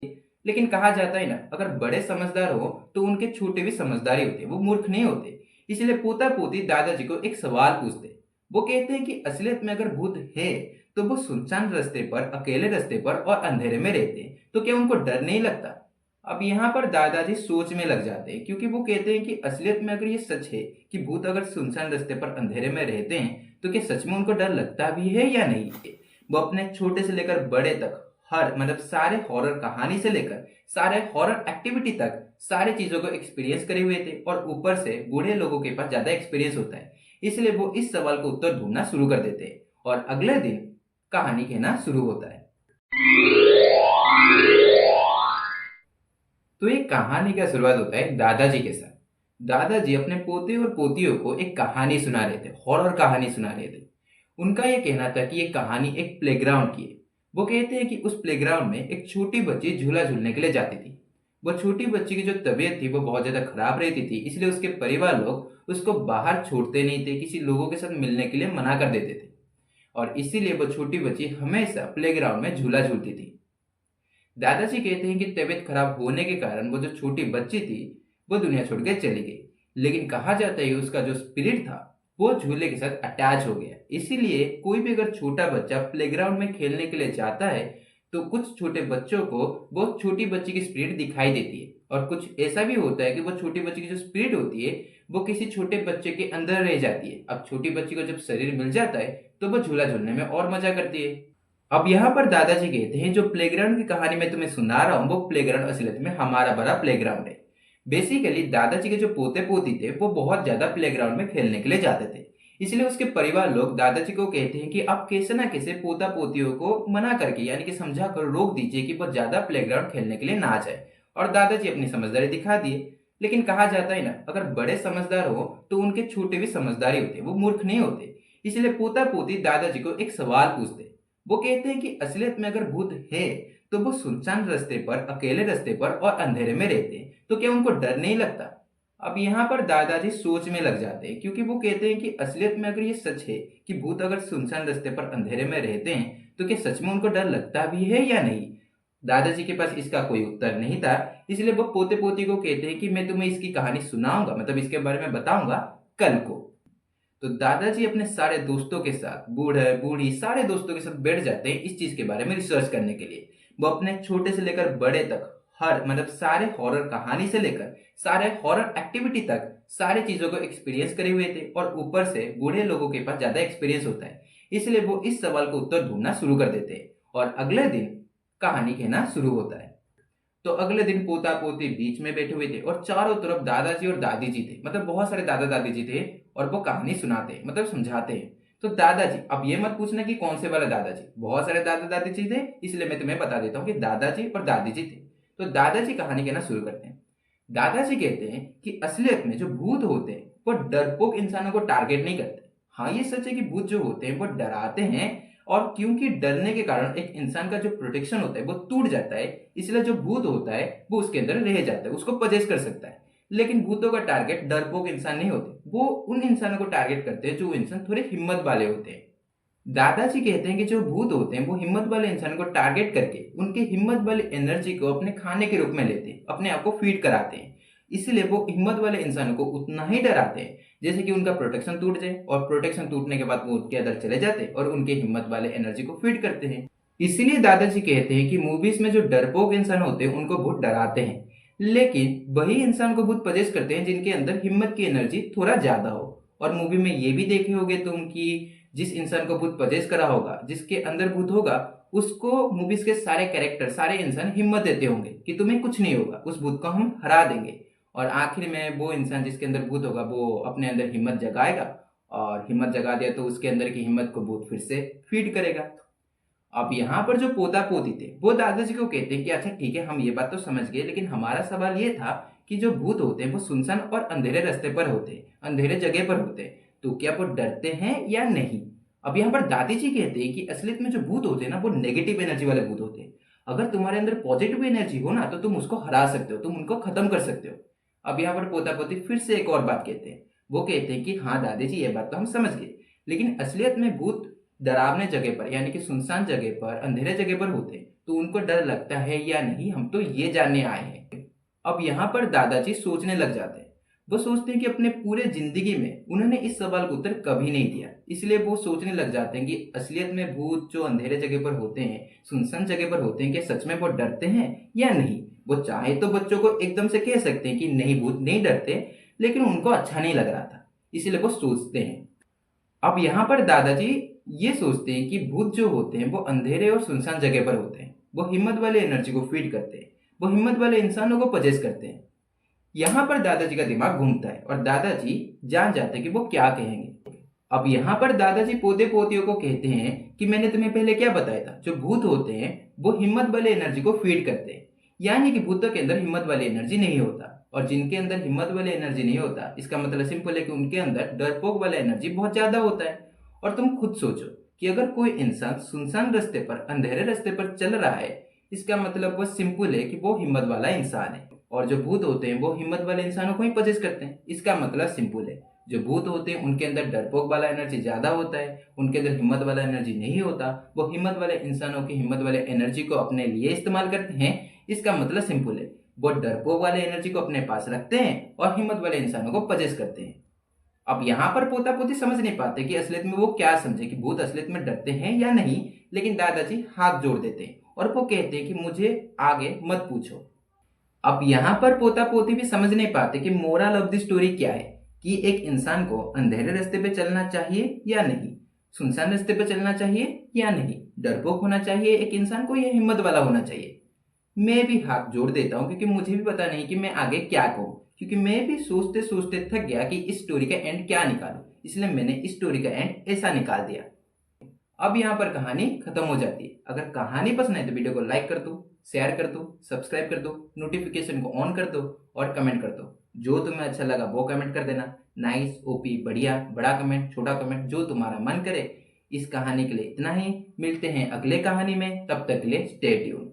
लेकिन कहा जाता है ना, अगर बड़े समझदार हो तो उनके छोटे भी समझदार ही होते, वो मूर्ख नहीं होते। इसलिए पोता पोती दादाजी को एक सवाल पूछते। वो कहते हैं कि असलियत में अगर भूत है तो वो सुनसान रास्ते पर, अकेले रास्ते पर और अंधेरे में रहते हैं, तो क्या उनको डर नहीं लगता? अब यहाँ पर दादाजी सोच में लग जाते हैं, क्योंकि वो कहते हैं कि असलियत में अगर ये सच है कि भूत अगर सुनसान रास्ते पर अंधेरे में रहते हैं, तो क्या सच में उनको डर लगता भी है या नहीं है? वो अपने छोटे से लेकर बड़े तक हर मतलब सारे हॉरर कहानी से लेकर सारे हॉरर एक्टिविटी तक सारी चीजों को एक्सपीरियंस करे हुए थे, और ऊपर से बूढ़े लोगों के पास ज्यादा एक्सपीरियंस होता है। इसलिए वो इस सवाल को उत्तर ढूंढना शुरू कर देते हैं, और अगले दिन कहानी कहना शुरू होता है। तो ये कहानी का शुरुआत होता है दादाजी के साथ। दादाजी अपने पोते और पोतियों को एक कहानी सुना रहे थे, हॉरर कहानी सुना रहे थे। उनका ये कहना था कि ये कहानी एक प्लेग्राउंड की है। वो कहते हैं कि उस प्लेग्राउंड में एक छोटी बच्ची झूला झूलने के लिए जाती थी। वो छोटी बच्ची की जो तबीयत थी वो बहुत ज्यादा खराब रहती थी, इसलिए उसके परिवार लोग उसको बाहर छोड़ते नहीं थे, किसी लोगों के साथ मिलने के लिए मना कर देते थे। और इसीलिए वो छोटी बच्ची हमेशा प्लेग्राउंड में झूला झूलती थी। दादाजी कहते हैं कि तबीयत खराब होने के कारण वो जो छोटी बच्ची थी वो दुनिया छोड़ के चली गई। लेकिन कहा जाता है कि उसका जो स्पिरिट था वो झूले के साथ अटैच हो गया। इसीलिए कोई भी अगर छोटा बच्चा प्लेग्राउंड में खेलने के लिए जाता है तो कुछ छोटे बच्चों को वो छोटी बच्ची की स्पिरिट दिखाई देती है, और कुछ ऐसा भी होता है कि वो छोटी बच्ची की जो स्पिरिट होती है वो किसी छोटे बच्चे के अंदर रह जाती है। अब छोटी बच्ची को जब शरीर मिल जाता है तो वो झूला झूलने में और मजा करती है। अब यहाँ पर दादाजी कहते हैं, जो प्लेग्राउंड की कहानी मैं तुम्हें सुना रहा हूँ वो प्लेग्राउंड असलियत में हमारा बड़ा प्लेग्राउंड है। बेसिकली दादाजी के जो पोते पोती थे वो बहुत ज्यादा प्लेग्राउंड में खेलने के लिए जाते थे। इसलिए उसके परिवार लोग दादाजी को कहते हैं कि आप कैसे ना कैसे पोता पोतियों को मना करके, यानी कि समझा कर रोक दीजिए कि वो ज्यादा प्लेग्राउंड खेलने के लिए ना जाए। और दादाजी अपनी समझदारी दिखा दिए। लेकिन कहा जाता है ना, अगर बड़े समझदार हो तो उनके छोटे भी समझदार ही होते, वो मूर्ख नहीं होते। इसलिए पोता पोती दादाजी को एक सवाल पूछते। वो कहते हैं कि असलियत में अगर भूत है तो वो सुनसान रास्ते पर, अकेले रास्ते पर और अंधेरे में रहते हैं, तो क्या उनको डर नहीं लगता? अब यहाँ पर दादाजी सोच में लग जाते हैं, क्योंकि वो कहते हैं कि असलियत में अगर ये सच है कि भूत अगर सुनसान रास्ते पर अंधेरे में रहते हैं, तो क्या सच में उनको डर लगता भी है या नहीं? दादाजी के पास इसका कोई उत्तर नहीं था। इसलिए वो पोते पोती को कहते हैं कि मैं तुम्हें इसकी कहानी सुनाऊंगा, मतलब इसके बारे में बताऊंगा कल को। तो दादाजी अपने सारे दोस्तों के साथ, बूढ़े बूढ़ी सारे दोस्तों के साथ बैठ जाते हैं इस चीज के बारे में रिसर्च करने के लिए। वो अपने छोटे से लेकर बड़े तक हर सारे हॉरर कहानी से लेकर सारे हॉरर एक्टिविटी तक सारी चीजों को एक्सपीरियंस करे हुए थे, और ऊपर से बूढ़े लोगों के पास ज्यादा एक्सपीरियंस होता है। इसलिए वो इस सवाल को उत्तर ढूंढना शुरू कर देते हैं, और अगले दिन कहानी कहना शुरू होता है। तो अगले दिन पोता पोती बीच में बैठे हुए थे, और चारों तरफ दादाजी और दादी जी थे, मतलब बहुत सारे दादा दादी जी थे, और वो कहानी सुनाते हैं, मतलब समझाते हैं। तो दादाजी, अब ये मत पूछना कि कौन से वाले दादाजी, बहुत सारे दादा दादी जी थे, इसलिए मैं तुम्हें बता देता हूँ कि दादाजी और दादी जी थे। तो दादाजी कहानी कहना शुरू करते हैं। दादाजी कहते हैं कि असलियत में जो भूत होते हैं वो डरपोक इंसानों को टारगेट नहीं करते। हाँ, ये सच है कि भूत जो होते हैं वो डराते हैं, और क्योंकि डरने के कारण एक इंसान का जो प्रोटेक्शन होता है वो टूट जाता है, इसलिए जो भूत होता है वो उसके अंदर रह जाता है, उसको पजेस कर सकता है। लेकिन भूतों का टारगेट डरपोक इंसान नहीं होते, वो उन इंसानों को टारगेट करते हैं जो इंसान थोड़े हिम्मत वाले होते हैं। दादाजी कहते हैं कि जो भूत होते हैं वो हिम्मत वाले इंसान को टारगेट करके उनके हिम्मत वाली एनर्जी को अपने खाने के रूप में लेते हैं, अपने आप को फीड कराते हैं। इसलिए वो हिम्मत वाले इंसानों को उतना ही डराते हैं जैसे कि उनका प्रोटेक्शन टूट जाए, और प्रोटेक्शन टूटने के बाद वो उनके अंदर चले जाते हैं और उनके हिम्मत वाले एनर्जी को फीड करते हैं। इसीलिए दादाजी कहते हैं कि मूवीज में जो डरपोक इंसान होते हैं उनको बहुत डराते हैं, लेकिन वही इंसान को बहुत पजेस करते हैं जिनके अंदर हिम्मत की एनर्जी थोड़ा ज्यादा हो। और मूवी में ये भी देखे होगे तुम कि जिस इंसान को भूत पजेस करा होगा, जिसके अंदर भूत होगा, उसको मूवीज के सारे कैरेक्टर, सारे इंसान हिम्मत देते होंगे कि तुम्हें कुछ नहीं होगा, उस भूत को हम हरा देंगे। और आखिर में वो इंसान जिसके अंदर भूत होगा वो अपने अंदर हिम्मत जगाएगा, और हिम्मत जगा दिया तो उसके अंदर की हिम्मत को भूत फिर से फीड करेगा। अब यहाँ पर जो पोता पोती थे वो दादाजी को कहते हैं कि अच्छा ठीक है, हम ये बात तो समझ गए, लेकिन हमारा सवाल ये था कि जो भूत होते हैं वो सुनसान और अंधेरे रास्ते पर होते हैं, अंधेरे जगह पर होते हैं, तो क्या वो डरते हैं या नहीं? अब यहाँ पर दादी जी कहते हैं कि असलियत में जो भूत होते हैं ना वो नेगेटिव एनर्जी वाले भूत होते हैं। अगर तुम्हारे अंदर पॉजिटिव एनर्जी हो ना तो तुम उसको हरा सकते हो, तुम उनको खत्म कर सकते हो। अब यहाँ पर पोता पोती फिर से एक और बात कहते हैं। वो कहते हैं कि हाँ दादी जी, ये बात तो हम समझ गए, लेकिन असलियत में भूत डरावने जगह पर, यानी कि सुनसान जगह पर, अंधेरे जगह पर होते हैं, तो उनको डर लगता है या नहीं, हम तो ये जानने आए हैं। अब यहाँ पर दादाजी सोचने लग जाते हैं। वो सोचते हैं कि अपने पूरे जिंदगी में उन्होंने इस सवाल का उत्तर कभी नहीं दिया, इसलिए वो सोचने लग जाते हैं कि असलियत में भूत जो अंधेरे जगह पर होते हैं, सुनसान जगह पर होते हैं, क्या सच में वो डरते हैं या नहीं। वो चाहे तो बच्चों को एकदम से कह सकते हैं कि नहीं, भूत नहीं डरते, लेकिन उनको अच्छा नहीं लग रहा था, इसलिए वो सोचते हैं। अब यहाँ पर दादाजी ये सोचते हैं कि भूत जो होते हैं वो अंधेरे और सुनसान जगह पर होते हैं। वो हिम्मत वाले एनर्जी को फीड करते हैं, वो हिम्मत वाले इंसानों को पजेस करते हैं। यहाँ पर दादाजी का दिमाग घूमता है और दादाजी जान जाते हैं कि वो क्या कहेंगे। अब यहाँ पर दादाजी पोते पोतियों को कहते हैं कि मैंने तुम्हें पहले क्या बताया था, जो भूत होते हैं वो हिम्मत वाले एनर्जी को फीड करते हैं। यानी कि भूतों के अंदर हिम्मत वाली एनर्जी नहीं होता, और जिनके अंदर हिम्मत वाली एनर्जी नहीं होता, इसका मतलब सिंपल है कि उनके अंदर डरपोक वाला एनर्जी बहुत ज्यादा होता है। और तुम खुद सोचो कि अगर कोई इंसान सुनसान रास्ते पर, अंधेरे रास्ते पर चल रहा है, इसका मतलब वो सिंपल है कि वो हिम्मत वाला इंसान है। और जो भूत होते हैं वो हिम्मत वाले इंसानों को ही पजेस करते हैं, इसका मतलब सिंपल है, जो भूत होते हैं उनके अंदर डरपोक वाला एनर्जी ज्यादा होता है, उनके अंदर हिम्मत वाला एनर्जी नहीं होता। वो हिम्मत वाले इंसानों की हिम्मत वाले एनर्जी को अपने लिए इस्तेमाल करते हैं। इसका मतलब सिंपल है, वो डरपोक वाले एनर्जी को अपने पास रखते हैं और हिम्मत वाले इंसानों को पजेस करते हैं। अब यहाँ पर पोता पोती समझ नहीं पाते कि असलियत में वो क्या समझे, कि भूत असलियत में डरते हैं या नहीं। लेकिन दादाजी हाथ जोड़ देते हैं और वो कहते हैं कि मुझे आगे मत पूछो। अब यहाँ पर पोता पोती भी समझ नहीं पाते कि मोरल ऑफ द स्टोरी क्या है, कि एक इंसान को अंधेरे रास्ते पे चलना चाहिए या नहीं, सुनसान रास्ते पे चलना चाहिए या नहीं, डरपोक होना चाहिए एक इंसान को या हिम्मत वाला होना चाहिए। मैं भी हाथ जोड़ देता हूँ, क्योंकि मुझे भी पता नहीं कि मैं आगे क्या कहूँ, क्योंकि मैं भी सोचते सोचते थक गया कि इस स्टोरी का एंड क्या निकालूं, इसलिए मैंने इस स्टोरी का एंड ऐसा निकाल दिया। अब यहाँ पर कहानी खत्म हो जाती है। अगर कहानी पसंद है तो वीडियो को लाइक कर दो, शेयर कर दो, सब्सक्राइब कर दो, नोटिफिकेशन को ऑन कर दो और कमेंट कर दो। जो तुम्हें अच्छा लगा वो कमेंट कर देना, नाइस, ओपी, बढ़िया, बड़ा कमेंट, छोटा कमेंट, जो तुम्हारा मन करे। इस कहानी के लिए इतना ही, मिलते हैं अगले कहानी में, तब तक के लिए स्टे ट्यून।